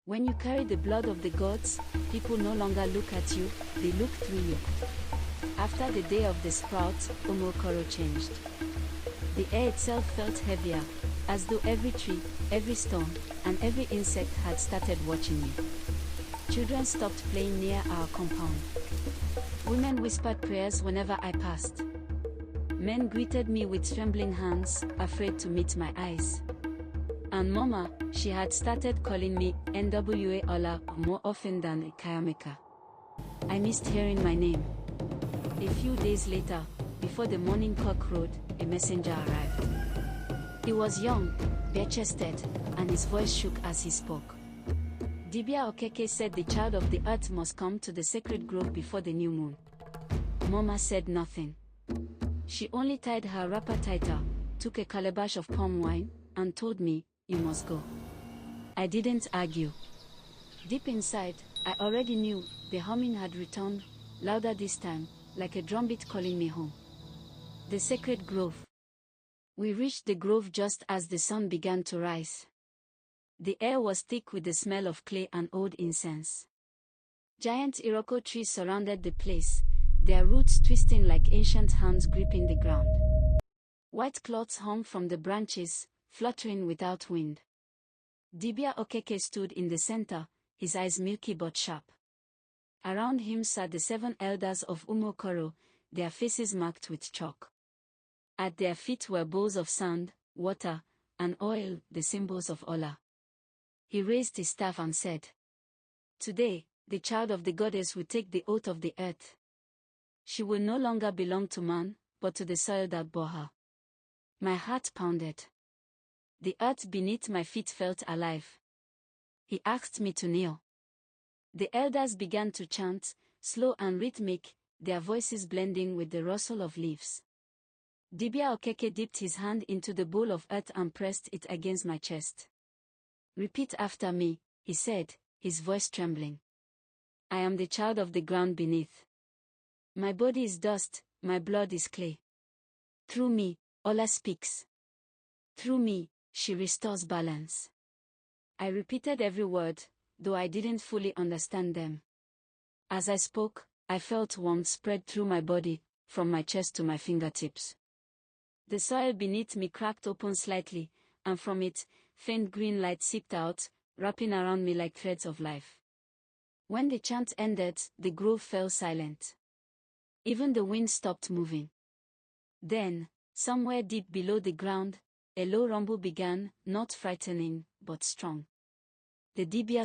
When you carry the blood of the gods, people no longer look at you, they look through you. After the day of the sprout, Omokoro changed. The air itself felt heavier, as though every tree, every stone, and every insect had started watching me. Children stopped playing near our compound. Women whispered prayers whenever I passed. Men greeted me with trembling hands, afraid to meet my eyes. And Mama, she had started calling me NWA Ola more often than Kayamika. I missed hearing my name. A few days later, before the morning cock crowed, a messenger arrived. He was young, bare-chested, and his voice shook as he spoke. Dibia Okeke said the child of the earth must come to the sacred grove before the new moon. Mama said nothing. She only tied her wrapper tighter, took a calabash of palm wine, and told me, "You must go." I didn't argue. Deep inside, I already knew the humming had returned, louder this time, like a drumbeat calling me home. The sacred grove. We reached the grove just as the sun began to rise. The air was thick with the smell of clay and old incense. Giant Iroko trees surrounded the place, their roots twisting like ancient hands gripping the ground. White cloths hung from the branches, fluttering without wind. Dibia Okeke stood in the center, his eyes milky but sharp. Around him sat the 7 elders of Umokoro, their faces marked with chalk. At their feet were bowls of sand, water, and oil, the symbols of Ola. He raised his staff and said, "Today, the child of the goddess will take the oath of the earth. She will no longer belong to man, but to the soil that bore her." My heart pounded. The earth beneath my feet felt alive. He asked me to kneel. The elders began to chant, slow and rhythmic, their voices blending with the rustle of leaves. Dibia Okeke dipped his hand into the bowl of earth and pressed it against my chest. "Repeat after me," he said, his voice trembling. "I am the child of the ground beneath. My body is dust, my blood is clay. Through me, Ola speaks. Through me, she restores balance." I repeated every word, though I didn't fully understand them. As I spoke, I felt warmth spread through my body, from my chest to my fingertips. The soil beneath me cracked open slightly, and from it, faint green light seeped out, wrapping around me like threads of life. When the chant ended, the grove fell silent. Even the wind stopped moving. Then, somewhere deep below the ground, a low rumble began, not frightening, but strong. The Dibia